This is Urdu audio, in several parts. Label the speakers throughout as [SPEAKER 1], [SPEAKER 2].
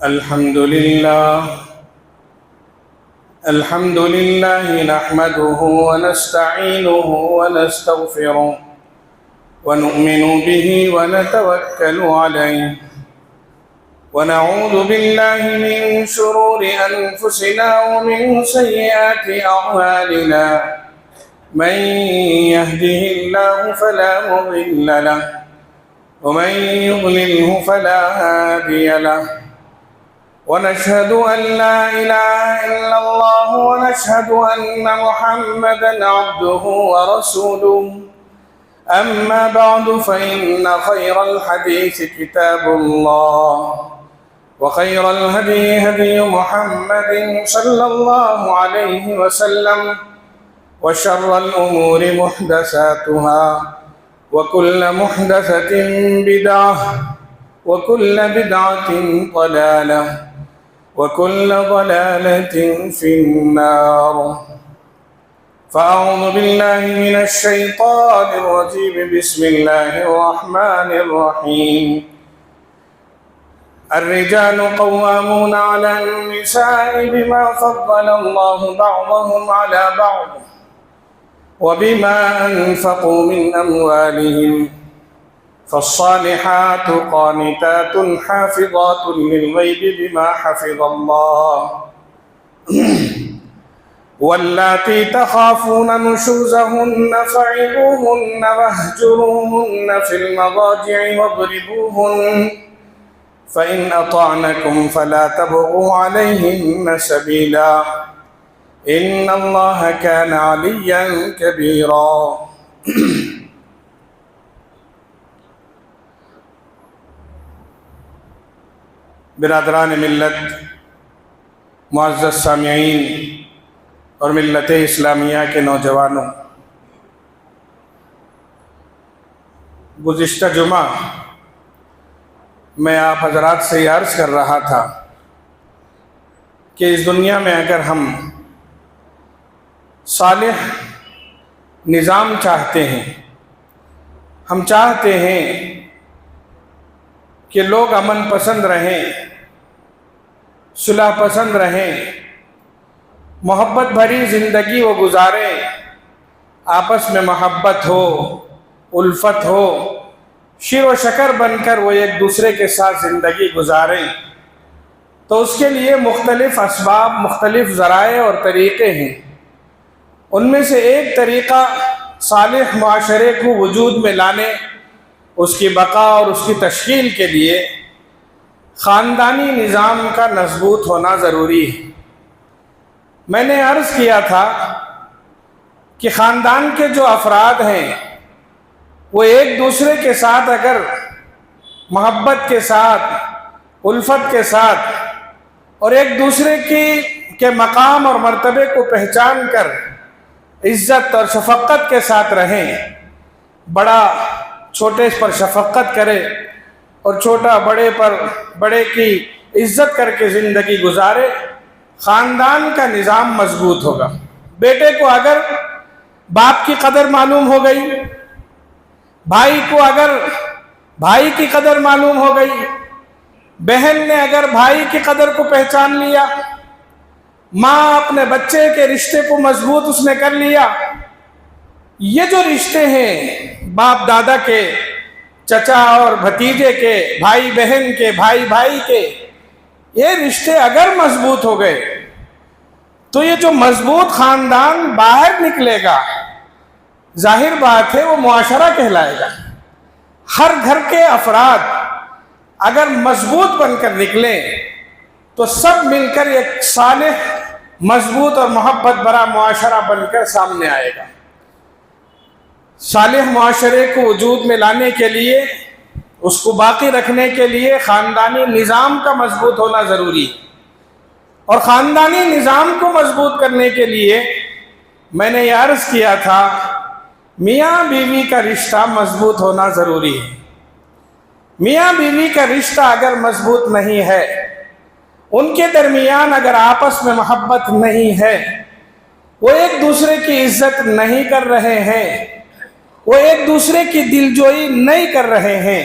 [SPEAKER 1] الحمد لله نحمده ونستعينه ونستغفره ونؤمن به ونتوكل عليه ونعوذ بالله من شرور أنفسنا ومن سيئات أعمالنا من يهده الله فلا مضل له ومن يضلله فلا هادي له ونشهد أن لا إله إلا الله ونشهد أن محمدا عبده ورسوله أما بعد فإن خير الحديث كتاب الله وخير الهدي هدي محمد صلى الله عليه وسلم وشر الأمور محدثاتها وكل محدثة بدعة وكل بدعة ضلالة وكل ضلالة في النار فأعوذ بالله من الشيطان الرجيم بسم الله الرحمن الرحيم الرجال قوامون على النساء بما فضل الله بعضهم على بعض وبما أنفقوا من أموالهم فالصالحات قانتات حافظات للغيب بما حفظ الله واللاتي تخافون نشوزهن فعظوهن واهجروهن في المضاجع واضربوهن فإن أطعنكم فلا تبغوا عليهن سبيلا إن الله كان عليا كبيرا برادران ملت، معزز سامعین اور ملت اسلامیہ کے نوجوانوں، گزشتہ جمعہ میں آپ حضرات سے یہ عرض کر رہا تھا کہ اس دنیا میں اگر ہم صالح نظام چاہتے ہیں، ہم چاہتے ہیں کہ لوگ امن پسند رہیں، صلح پسند رہیں، محبت بھری زندگی وہ گزاریں، آپس میں محبت ہو، الفت ہو، شیر و شکر بن کر وہ ایک دوسرے کے ساتھ زندگی گزاریں، تو اس کے لیے مختلف اسباب، مختلف ذرائع اور طریقے ہیں۔ ان میں سے ایک طریقہ صالح معاشرے کو وجود میں لانے، اس کی بقا اور اس کی تشکیل کے لیے خاندانی نظام کا مضبوط ہونا ضروری ہے۔ میں نے عرض کیا تھا کہ خاندان کے جو افراد ہیں وہ ایک دوسرے کے ساتھ اگر محبت کے ساتھ، الفت کے ساتھ اور ایک دوسرے کے مقام اور مرتبے کو پہچان کر عزت اور شفقت کے ساتھ رہیں، بڑا چھوٹے پر شفقت کرے اور چھوٹا بڑے کی عزت کر کے زندگی گزارے، خاندان کا نظام مضبوط ہوگا۔ بیٹے کو اگر باپ کی قدر معلوم ہو گئی، بھائی کو اگر بھائی کی قدر معلوم ہو گئی، بہن نے اگر بھائی کی قدر کو پہچان لیا، ماں اپنے بچے کے رشتے کو مضبوط اس نے کر لیا، یہ جو رشتے ہیں باپ دادا کے، چچا اور بھتیجے کے، بھائی بہن کے، بھائی بھائی کے، یہ رشتے اگر مضبوط ہو گئے تو یہ جو مضبوط خاندان باہر نکلے گا، ظاہر بات ہے وہ معاشرہ کہلائے گا۔ ہر گھر کے افراد اگر مضبوط بن کر نکلیں تو سب مل کر ایک صالح، مضبوط اور محبت بھرا معاشرہ بن کر سامنے آئے گا۔ صالح معاشرے کو وجود میں لانے کے لیے، اس کو باقی رکھنے کے لیے خاندانی نظام کا مضبوط ہونا ضروری ہے، اور خاندانی نظام کو مضبوط کرنے کے لیے میں نے یہ عرض کیا تھا میاں بیوی کا رشتہ مضبوط ہونا ضروری ہے۔ میاں بیوی کا رشتہ اگر مضبوط نہیں ہے، ان کے درمیان اگر آپس میں محبت نہیں ہے، وہ ایک دوسرے کی عزت نہیں کر رہے ہیں، وہ ایک دوسرے کی دلجوئی نہیں کر رہے ہیں،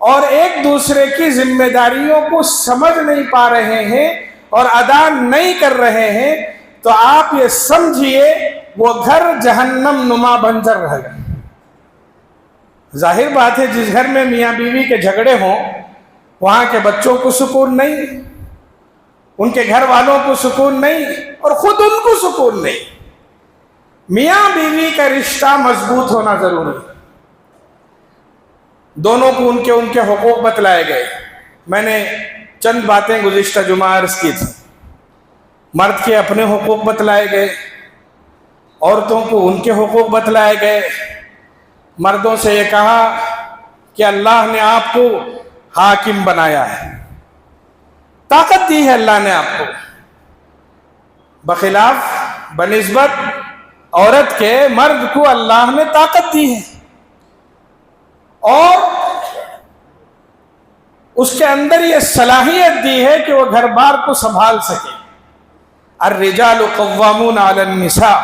[SPEAKER 1] اور ایک دوسرے کی ذمہ داریوں کو سمجھ نہیں پا رہے ہیں اور ادا نہیں کر رہے ہیں تو آپ یہ سمجھیے وہ گھر جہنم نما بنجر رہے گا۔ ظاہر بات ہے جس گھر میں میاں بیوی کے جھگڑے ہوں وہاں کے بچوں کو سکون نہیں، ان کے گھر والوں کو سکون نہیں، اور خود ان کو سکون نہیں۔ میاں بیوی کا رشتہ مضبوط ہونا ضروری ہے، دونوں کو ان کے حقوق بتلائے گئے۔ میں نے چند باتیں گزشتہ جمعہ عرض کی تھی۔ مرد کے اپنے حقوق بتلائے گئے، عورتوں کو ان کے حقوق بتلائے گئے۔ مردوں سے یہ کہا کہ اللہ نے آپ کو حاکم بنایا ہے، طاقت دی ہے اللہ نے آپ کو، بخلاف بنسبت عورت کے مرد کو اللہ نے طاقت دی ہے اور اس کے اندر یہ صلاحیت دی ہے کہ وہ گھر بار کو سنبھال سکے۔ الرجال قوامون علی النساء،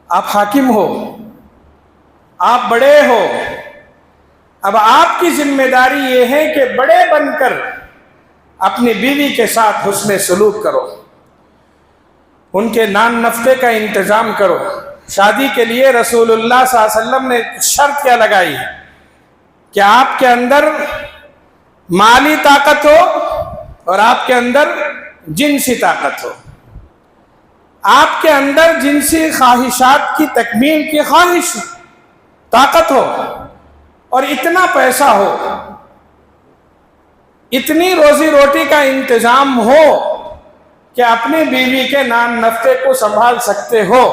[SPEAKER 1] آپ حاکم ہو، آپ بڑے ہو، اب آپ کی ذمہ داری یہ ہے کہ بڑے بن کر اپنی بیوی کے ساتھ حسن سلوک کرو، ان کے نان نفقے کا انتظام کرو۔ شادی کے لیے رسول اللہ صلی اللہ علیہ وسلم نے شرط کیا لگائی ہے کہ آپ کے اندر مالی طاقت ہو اور آپ کے اندر جنسی طاقت ہو، آپ کے اندر جنسی خواہشات کی تکمیل کی خواہش طاقت ہو، اور اتنا پیسہ ہو، اتنی روزی روٹی کا انتظام ہو کہ اپنی بیوی کے نان نفقے کو سنبھال سکتے ہو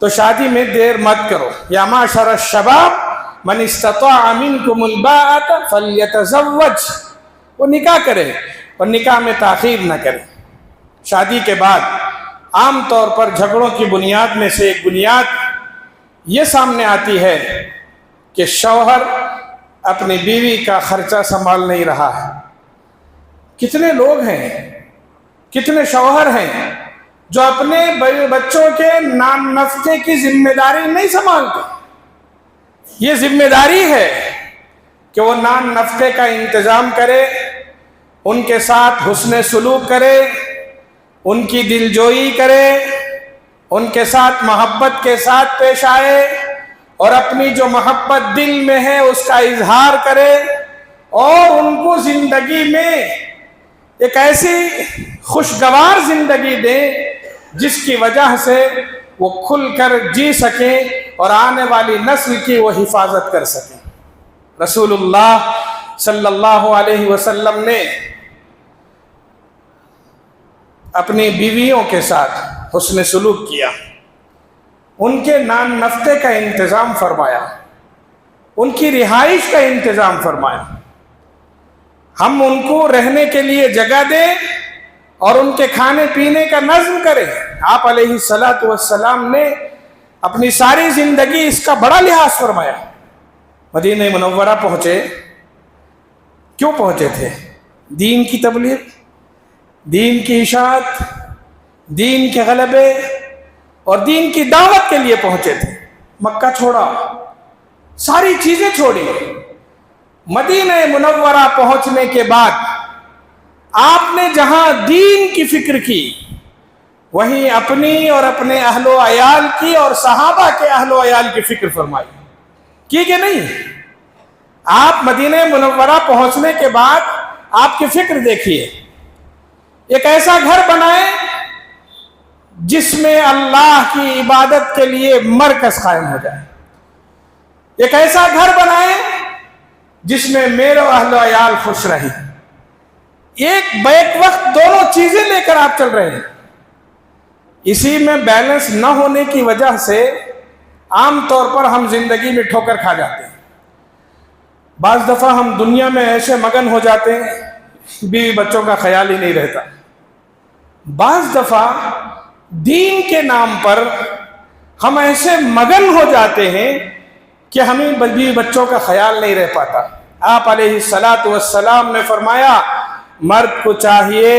[SPEAKER 1] تو شادی میں دیر مت کرو۔ یا معشر الشباب من استطاع منکم الباءۃ فلیتزوج، وہ نکاح کرے اور نکاح میں تاخیر نہ کرے۔ شادی کے بعد عام طور پر جھگڑوں کی بنیاد میں سے ایک بنیاد یہ سامنے آتی ہے کہ شوہر اپنی بیوی کا خرچہ سنبھال نہیں رہا ہے۔ کتنے لوگ ہیں، کتنے شوہر ہیں جو اپنے بچوں کے نان نفقے کی ذمہ داری نہیں سنبھالتے۔ یہ ذمہ داری ہے کہ وہ نان نفقے کا انتظام کرے، ان کے ساتھ حسن سلوک کرے، ان کی دلجوئی کرے، ان کے ساتھ محبت کے ساتھ پیش آئے اور اپنی جو محبت دل میں ہے اس کا اظہار کرے، اور ان کو زندگی میں ایک ایسی خوشگوار زندگی دے جس کی وجہ سے وہ کھل کر جی سکیں اور آنے والی نسل کی وہ حفاظت کر سکیں۔ رسول اللہ صلی اللہ علیہ وسلم نے اپنی بیویوں کے ساتھ حسن سلوک کیا، ان کے نان نفقے کا انتظام فرمایا، ان کی رہائش کا انتظام فرمایا۔ ہم ان کو رہنے کے لیے جگہ دیں اور ان کے کھانے پینے کا نظم کریں۔ آپ علیہ الصلاۃ والسلام نے اپنی ساری زندگی اس کا بڑا لحاظ فرمایا۔ مدینہ منورہ پہنچے، کیوں پہنچے تھے؟ دین کی تبلیغ، دین کی اشاعت، دین کے غلبے اور دین کی دعوت کے لیے پہنچے تھے۔ مکہ چھوڑا، ساری چیزیں چھوڑی۔ مدینہ منورہ پہنچنے کے بعد آپ نے جہاں دین کی فکر کی وہیں اپنی اور اپنے اہل و عیال کی اور صحابہ کے اہل و عیال کی فکر فرمائی، کی کہ نہیں؟ آپ مدینہ منورہ پہنچنے کے بعد آپ کی فکر دیکھیے، ایک ایسا گھر بنائے جس میں اللہ کی عبادت کے لیے مرکز قائم ہو جائے، ایک ایسا گھر بنائے جس میں میرے اہل و عیال خوش رہیں۔ ایک بیک وقت دونوں چیزیں لے کر آپ چل رہے ہیں۔ اسی میں بیلنس نہ ہونے کی وجہ سے عام طور پر ہم زندگی میں ٹھوکر کھا جاتے ہیں۔ بعض دفعہ ہم دنیا میں ایسے مگن ہو جاتے ہیں بیوی بچوں کا خیال ہی نہیں رہتا۔ بعض دفعہ دین کے نام پر ہم ایسے مگن ہو جاتے ہیں کہ ہمیں بیوی بچوں کا خیال نہیں رہ پاتا۔ آپ علیہ الصلاۃ والسلام نے فرمایا مرد کو چاہیے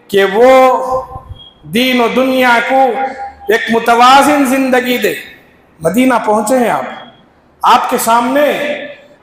[SPEAKER 1] کہ وہ دین و دنیا کو ایک متوازن زندگی دے۔ مدینہ پہنچے ہیں آپ کے سامنے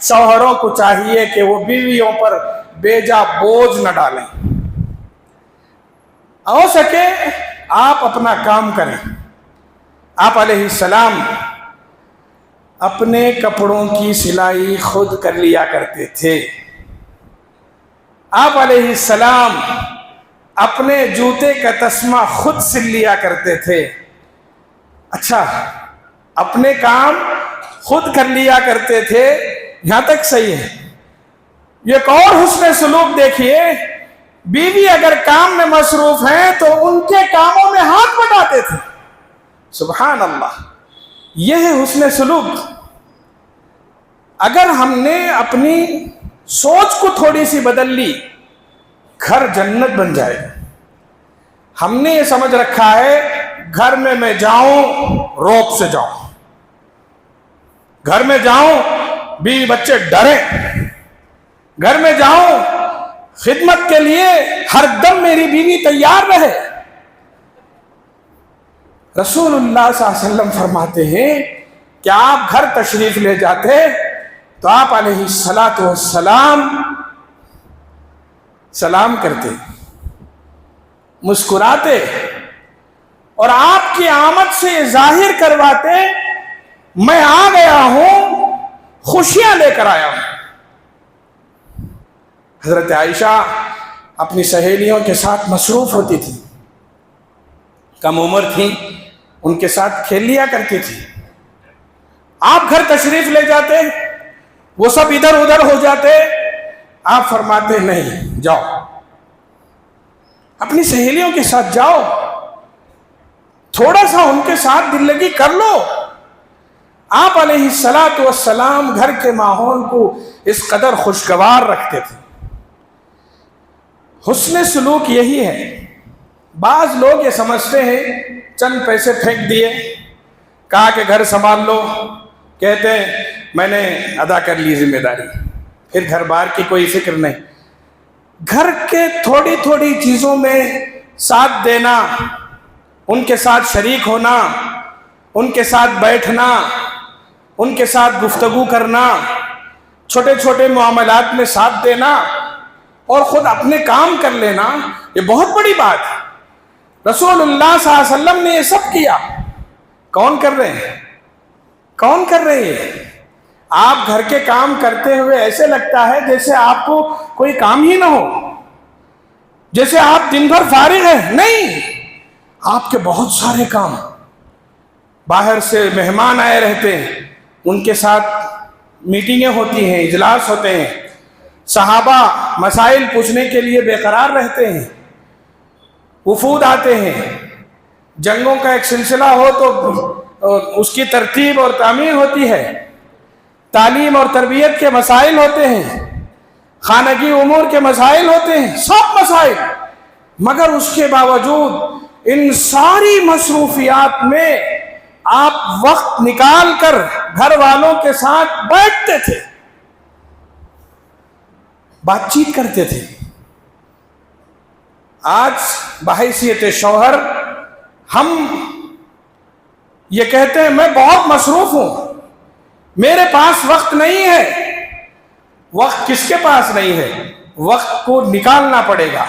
[SPEAKER 1] شوہروں کو چاہیے کہ وہ بیویوں پر بیجا بوجھ نہ ڈالیں، ہو سکے آپ اپنا کام کریں۔ آپ علیہ السلام اپنے کپڑوں کی سلائی خود کر لیا کرتے تھے۔ آپ علیہ السلام اپنے جوتے کا تسمہ خود سل لیا کرتے تھے۔ اچھا، اپنے کام خود کر لیا کرتے تھے، یہاں تک صحیح ہے۔ یہ ایک اور حسن سلوک دیکھیے، بیوی اگر کام میں مصروف ہیں تو ان کے کاموں میں ہاتھ بٹاتے تھے۔ سبحان اللہ، یہ ہے حسن سلوک۔ اگر ہم نے اپنی سوچ کو تھوڑی سی بدل لی، گھر جنت بن جائے گا۔ ہم نے یہ سمجھ رکھا ہے گھر میں جاؤں روب سے جاؤں، گھر میں جاؤں بیوی بچے ڈریں، گھر میں جاؤں خدمت کے لیے ہر دم میری بیوی تیار رہے۔ رسول اللہ صلی اللہ علیہ وسلم فرماتے ہیں کہ آپ گھر تشریف لے جاتے تو آپ علیہ السلام سلام کرتے، مسکراتے، اور آپ کی آمد سے ظاہر کرواتے میں آ گیا ہوں، خوشیاں لے کر آیا ہوں۔ حضرت عائشہ اپنی سہیلیوں کے ساتھ مصروف ہوتی تھی، کم عمر تھیں، ان کے ساتھ کھیل لیا کرتی تھی۔ آپ گھر تشریف لے جاتے، وہ سب ادھر ادھر ہو جاتے، آپ فرماتے نہیں، جاؤ اپنی سہیلیوں کے ساتھ جاؤ، تھوڑا سا ان کے ساتھ دل لگی کر لو۔ آپ علیہ السلام گھر کے ماحول کو اس قدر خوشگوار رکھتے تھے۔ حسن سلوک یہی ہے۔ بعض لوگ یہ سمجھتے ہیں چند پیسے پھینک دیے، کہا کہ گھر سنبھال لو، کہتے ہیں میں نے ادا کر لی ذمہ داری، پھر گھر بار کی کوئی فکر نہیں۔ گھر کے تھوڑی تھوڑی چیزوں میں ساتھ دینا، ان کے ساتھ شریک ہونا، ان کے ساتھ بیٹھنا، ان کے ساتھ گفتگو کرنا، چھوٹے چھوٹے معاملات میں ساتھ دینا اور خود اپنے کام کر لینا، یہ بہت بڑی بات ہے۔ رسول اللہ صلی اللہ علیہ وسلم نے یہ سب کیا۔ کون کر رہے ہیں؟ کون کر رہے ہیں؟ آپ گھر کے کام کرتے ہوئے ایسے لگتا ہے جیسے آپ کو کوئی کام ہی نہ ہو، جیسے آپ دن بھر فارغ ہیں۔ نہیں، آپ کے بہت سارے کام، باہر سے مہمان آئے رہتے ہیں، ان کے ساتھ میٹنگیں ہوتی ہیں، اجلاس ہوتے ہیں، صحابہ مسائل پوچھنے کے لیے بے قرار رہتے ہیں، وفود آتے ہیں، جنگوں کا ایک سلسلہ ہو تو اس کی ترتیب اور تعمیر ہوتی ہے، تعلیم اور تربیت کے مسائل ہوتے ہیں، خانگی امور کے مسائل ہوتے ہیں، سب مسائل، مگر اس کے باوجود ان ساری مصروفیات میں آپ وقت نکال کر گھر والوں کے ساتھ بیٹھتے تھے، بات چیت کرتے تھے۔ آج بحیثیت شوہر ہم یہ کہتے ہیں میں بہت مصروف ہوں، میرے پاس وقت نہیں ہے۔ وقت کس کے پاس نہیں ہے؟ وقت کو نکالنا پڑے گا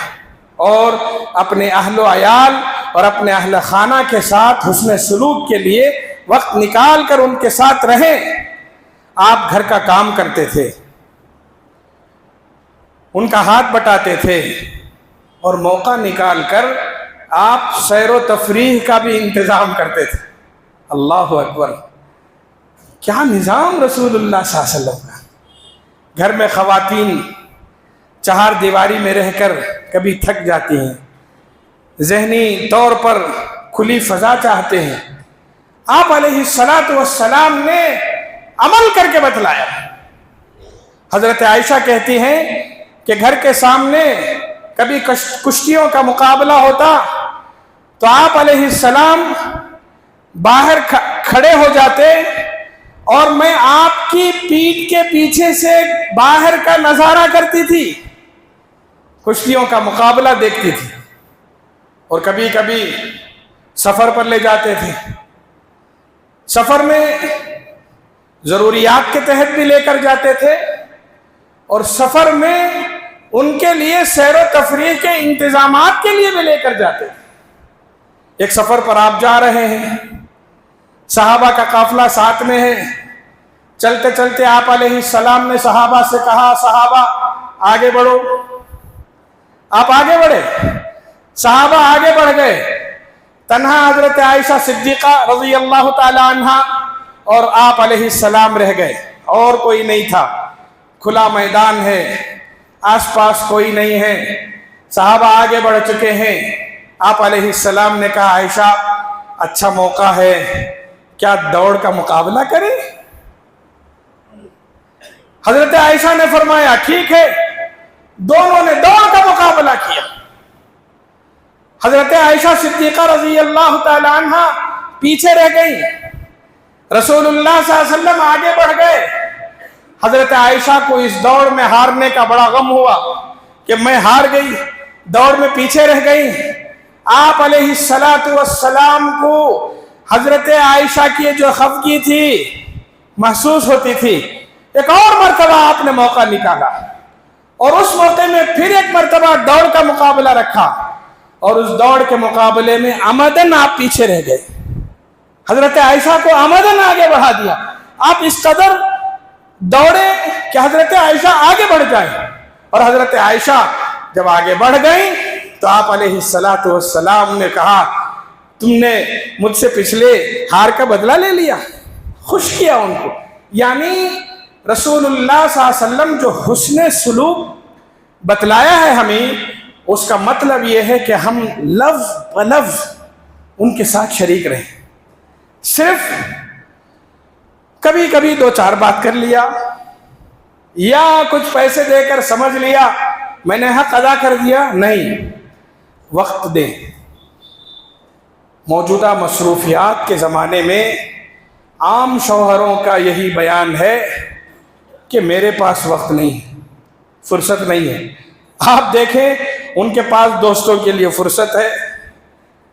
[SPEAKER 1] اور اپنے اہل و عیال اور اپنے اہل خانہ کے ساتھ حسن سلوک کے لیے وقت نکال کر ان کے ساتھ رہیں۔ آپ گھر کا کام کرتے تھے، ان کا ہاتھ بٹاتے تھے، اور موقع نکال کر آپ سیر و تفریح کا بھی انتظام کرتے تھے۔ اللہ اکبر، کیا نظام رسول اللہ صلی اللہ علیہ وسلم کا۔ گھر میں خواتین چہار دیواری میں رہ کر کبھی تھک جاتی ہیں، ذہنی طور پر کھلی فضا چاہتے ہیں۔ آپ علیہ السلام نے عمل کر کے بتلایا۔ حضرت عائشہ کہتی ہیں کہ گھر کے سامنے کبھی کشتیوں کا مقابلہ ہوتا تو آپ علیہ السلام باہر کھڑے ہو جاتے اور میں آپ کی پیٹھ کے پیچھے سے باہر کا نظارہ کرتی تھی، کشتیوں کا مقابلہ دیکھتی تھی، اور کبھی کبھی سفر پر لے جاتے تھے۔ سفر میں ضروریات کے تحت بھی لے کر جاتے تھے اور سفر میں ان کے لیے سیر و تفریح کے انتظامات کے لیے بھی لے کر جاتے تھے۔ ایک سفر پر آپ جا رہے ہیں، صحابہ کا قافلہ ساتھ میں ہے، چلتے چلتے آپ علیہ السلام نے صحابہ سے کہا صحابہ آگے بڑھو، آپ آگے بڑھے، صحابہ آگے بڑھ گئے، تنہا حضرت عائشہ صدیقہ رضی اللہ تعالی عنہا اور آپ علیہ السلام رہ گئے، اور کوئی نہیں تھا، کھلا میدان ہے، آس پاس کوئی نہیں ہے، صحابہ آگے بڑھ چکے ہیں۔ آپ علیہ السلام نے کہا عائشہ اچھا موقع ہے، کیا دوڑ کا مقابلہ کریں؟ حضرت عائشہ نے فرمایا ٹھیک ہے، دونوں نے دوڑ کا مقابلہ کیا۔ حضرت عائشہ صدیقہ رضی اللہ تعالی عنہ پیچھے رہ گئی، رسول اللہ صلی اللہ علیہ وسلم آگے بڑھ گئے۔ حضرت عائشہ کو اس دوڑ میں ہارنے کا بڑا غم ہوا کہ میں ہار گئی، دوڑ میں پیچھے رہ گئی۔ آپ علیہ السلام کو حضرت عائشہ کی جو خفگی تھی محسوس ہوتی تھی۔ ایک اور مرتبہ آپ نے موقع نکالا اور اس موقع میں پھر ایک مرتبہ دوڑ کا مقابلہ رکھا، اور اس دوڑ کے مقابلے میں عمدن آپ پیچھے رہ گئے، حضرت عائشہ کو عمدن آگے بڑھا دیا۔ آپ اس قدر دوڑے کہ حضرت عائشہ آگے بڑھ جائے، اور حضرت عائشہ جب آگے بڑھ گئیں تو آپ علیہ السلام نے کہا تم نے مجھ سے پچھلے ہار کا بدلہ لے لیا، خوش کیا ان کو۔ یعنی رسول اللہ صلی اللہ علیہ وسلم جو حسن سلوک بتلایا ہے ہمیں، اس کا مطلب یہ ہے کہ ہم لفظ بلفظ ان کے ساتھ شریک رہیں، صرف کبھی کبھی دو چار بات کر لیا یا کچھ پیسے دے کر سمجھ لیا میں نے حق ادا کر دیا، نہیں، وقت دیں۔ موجودہ مصروفیات کے زمانے میں عام شوہروں کا یہی بیان ہے کہ میرے پاس وقت نہیں ہے، فرصت نہیں ہے۔ آپ دیکھیں ان کے پاس دوستوں کے لیے فرصت ہے،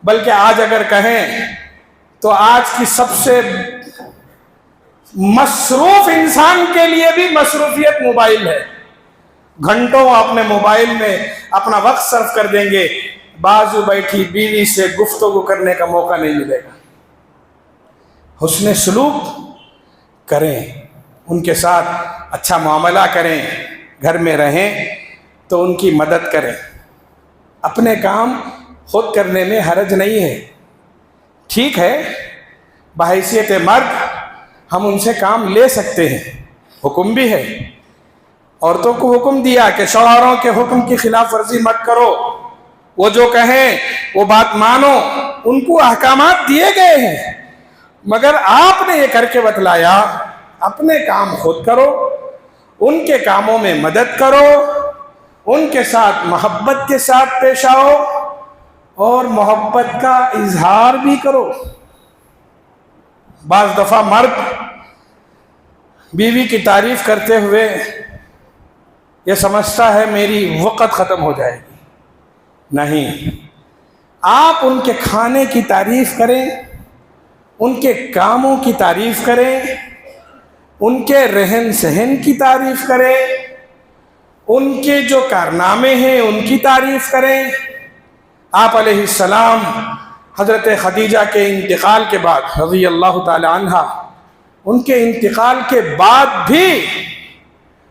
[SPEAKER 1] بلکہ آج اگر کہیں تو آج کی سب سے مصروف انسان کے لیے بھی مصروفیت موبائل ہے۔ گھنٹوں اپنے موبائل میں اپنا وقت صرف کر دیں گے، بازو بیٹھی بیوی سے گفتگو کرنے کا موقع نہیں ملے گا۔ حسن سلوک کریں، ان کے ساتھ اچھا معاملہ کریں، گھر میں رہیں تو ان کی مدد کریں۔ اپنے کام خود کرنے میں حرج نہیں ہے، ٹھیک ہے، بحیثیت مرد ہم ان سے کام لے سکتے ہیں، حکم بھی ہے، عورتوں کو حکم دیا کہ شوہروں کے حکم کی خلاف ورزی مت کرو، وہ جو کہیں وہ بات مانو، ان کو احکامات دیے گئے ہیں، مگر آپ نے یہ کر کے بتلایا اپنے کام خود کرو، ان کے کاموں میں مدد کرو، ان کے ساتھ محبت کے ساتھ پیش آؤ اور محبت کا اظہار بھی کرو۔ بعض دفعہ مرد بیوی کی تعریف کرتے ہوئے یہ سمجھتا ہے میری وقت ختم ہو جائے گی، نہیں، آپ ان کے کھانے کی تعریف کریں، ان کے کاموں کی تعریف کریں، ان کے رہن سہن کی تعریف کریں، ان کے جو کارنامے ہیں ان کی تعریف کریں۔ آپ علیہ السلام حضرت خدیجہ کے انتقال کے بعد رضی اللہ تعالی عنہ، ان کے انتقال کے بعد بھی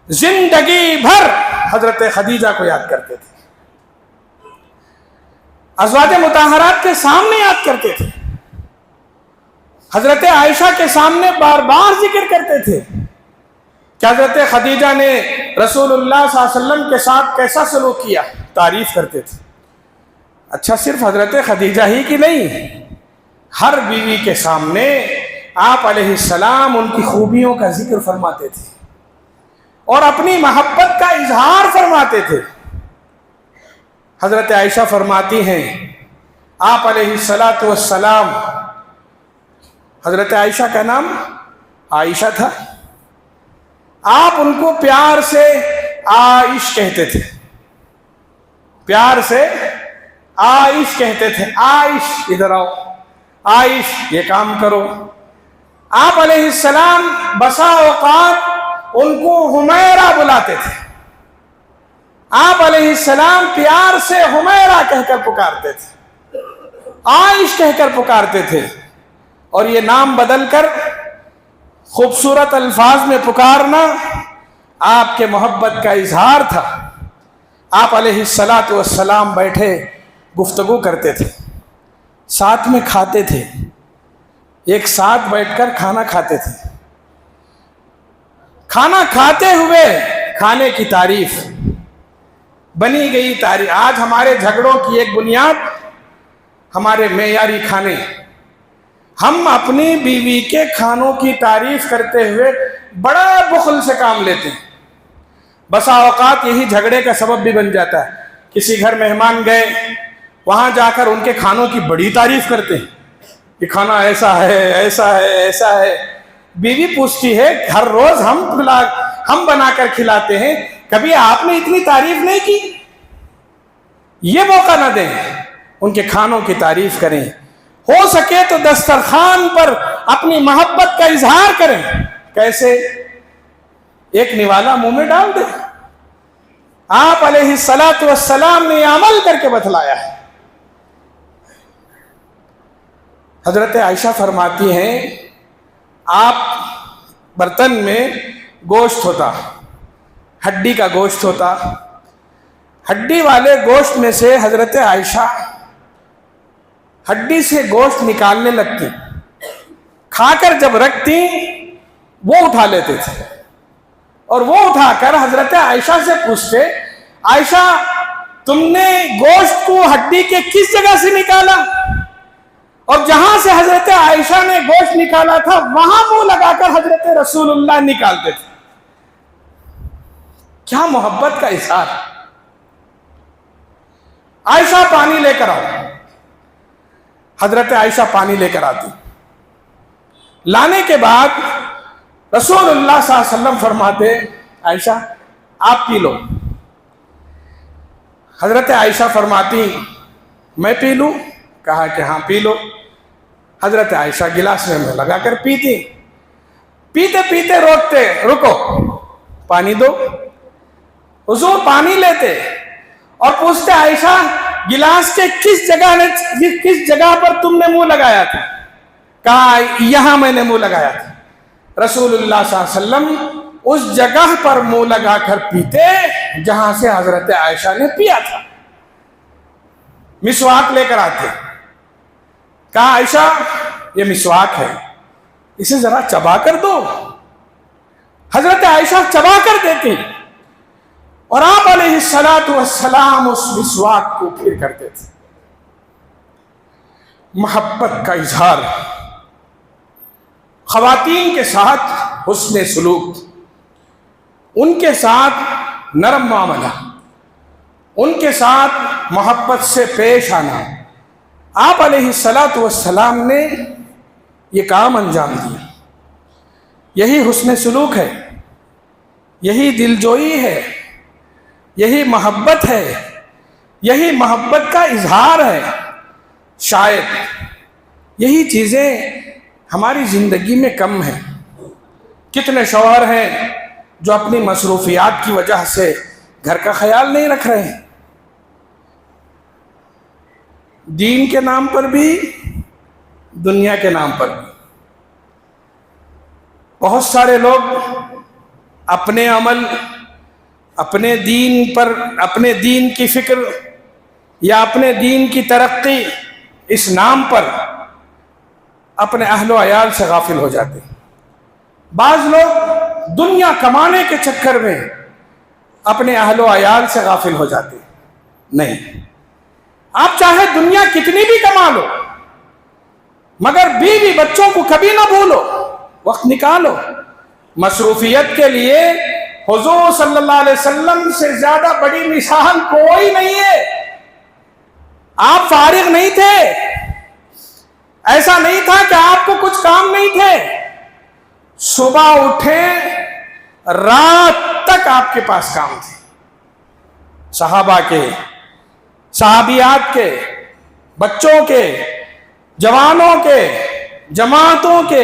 [SPEAKER 1] زندگی بھر حضرت خدیجہ کو یاد کرتے تھے، ازواج مطہرات کے سامنے یاد کرتے تھے، حضرت عائشہ کے سامنے بار بار ذکر کرتے تھے کہ حضرت خدیجہ نے رسول اللہ صلی اللہ علیہ وسلم کے ساتھ کیسا سلوک کیا، تعریف کرتے تھے۔ اچھا، صرف حضرت خدیجہ ہی کی نہیں، ہر بیوی کے سامنے آپ علیہ السلام ان کی خوبیوں کا ذکر فرماتے تھے اور اپنی محبت کا اظہار فرماتے تھے۔ حضرت عائشہ فرماتی ہیں آپ علیہ السلام، حضرت عائشہ کا نام عائشہ تھا، آپ ان کو پیار سے عائش کہتے تھے، پیار سے عائش کہتے تھے، عائش ادھر آؤ، عائش یہ کام کرو، آپ علیہ السلام بسا اوقات ان کو حمیرہ بلاتے تھے. آپ علیہ السلام پیار سے حمیرہ کہہ کر پکارتے تھے, عائش کہہ کر پکارتے تھے, اور یہ نام بدل کر خوبصورت الفاظ میں پکارنا آپ کے محبت کا اظہار تھا. آپ علیہ السلام بیٹھے گفتگو کرتے تھے, ساتھ میں کھاتے تھے, ایک ساتھ بیٹھ کر کھانا کھاتے تھے. کھانا کھاتے ہوئے کھانے کی تعریف بنی گئی تعریف. آج ہمارے جھگڑوں کی ایک بنیاد ہمارے معیاری کھانے. ہم اپنی بیوی کے کھانوں کی تعریف کرتے ہوئے بڑا بخل سے کام لیتے ہیں. بسا اوقات یہی جھگڑے کا سبب بھی بن جاتا ہے. کسی گھر مہمان گئے, وہاں جا کر ان کے کھانوں کی بڑی تعریف کرتے ہیں کہ کھانا ایسا ہے, ایسا ہے, ایسا ہے. بیوی پوچھتی ہے ہر روز ہم بنا کر کھلاتے ہیں, کبھی آپ نے اتنی تعریف نہیں کی؟ یہ موقع نہ دیں, ان کے کھانوں کی تعریف کریں. ہو سکے تو دسترخوان پر اپنی محبت کا اظہار کریں. کیسے؟ ایک نوالا منہ میں ڈال دیں. آپ علیہ السلام نے یہ عمل کر کے بتلایا ہے. حضرت عائشہ فرماتی ہیں آپ برتن میں گوشت ہوتا, ہڈی کا گوشت ہوتا, ہڈی والے گوشت میں سے حضرت عائشہ ہڈی سے گوشت نکالنے لگتی, کھا کر جب رکھتی وہ اٹھا لیتے تھے, اور وہ اٹھا کر حضرت عائشہ سے پوچھتے, عائشہ تم نے گوشت کو ہڈی کے کس جگہ سے نکالا؟ اور جہاں سے حضرت عائشہ نے گوشت نکالا تھا وہاں منہ لگا کر حضرت رسول اللہ نکالتے تھے. کیا محبت کا اظہار. عائشہ پانی لے کر آؤ. حضرت عائشہ پانی لے کر آتی. لانے کے بعد رسول اللہ صلی اللہ علیہ وسلم فرماتے, عائشہ آپ پی لو. حضرت عائشہ فرماتی میں پی لوں؟ کہا کہ ہاں پی لو. حضرت عائشہ گلاس میں لگا کر پیتی. پیتے پیتے روکتے, رکو پانی دو. حضور پانی لیتے اور پوچھتے, عائشہ گلاس کے کس جگہ پر تم نے منہ لگایا تھا؟ کہا یہاں میں نے منہ لگایا تھا. رسول اللہ صلی اللہ علیہ وسلم اس جگہ پر منہ لگا کر پیتے جہاں سے حضرت عائشہ نے پیا تھا. مسواک لے کر آتے. کہا عائشہ یہ مسواک ہے, اسے ذرا چبا کر دو. حضرت عائشہ چبا کر دیتی, اور آپ علیہ السلام اس مسواک کو پھر کرتے تھے. محبت کا اظہار. خواتین کے ساتھ حسن سلوک, ان کے ساتھ نرم معاملہ, ان کے ساتھ محبت سے پیش آنا. آپ علیہ السلام نے یہ کام انجام دیا. یہی حسن سلوک ہے, یہی دلجوئی ہے, یہی محبت ہے, یہی محبت کا اظہار ہے. شاید یہی چیزیں ہماری زندگی میں کم ہیں. کتنے شوہر ہیں جو اپنی مصروفیات کی وجہ سے گھر کا خیال نہیں رکھ رہے ہیں. دین کے نام پر بھی, دنیا کے نام پر بھی. بہت سارے لوگ اپنے عمل, اپنے دین پر, اپنے دین کی فکر یا اپنے دین کی ترقی اس نام پر اپنے اہل و عیال سے غافل ہو جاتے ہیں. بعض لوگ دنیا کمانے کے چکر میں اپنے اہل و عیال سے غافل ہو جاتے ہیں. نہیں, آپ چاہے دنیا کتنی بھی کما لو مگر بیوی بچوں کو کبھی نہ بھولو, وقت نکالو. مصروفیت کے لیے حضور صلی اللہ علیہ وسلم سے زیادہ بڑی مثال کوئی نہیں ہے. آپ فارغ نہیں تھے, ایسا نہیں تھا کہ آپ کو کچھ کام نہیں تھے. صبح اٹھے رات تک آپ کے پاس کام تھے. صحابہ کے, صحابیات کے, بچوں کے, جوانوں کے, جماعتوں کے,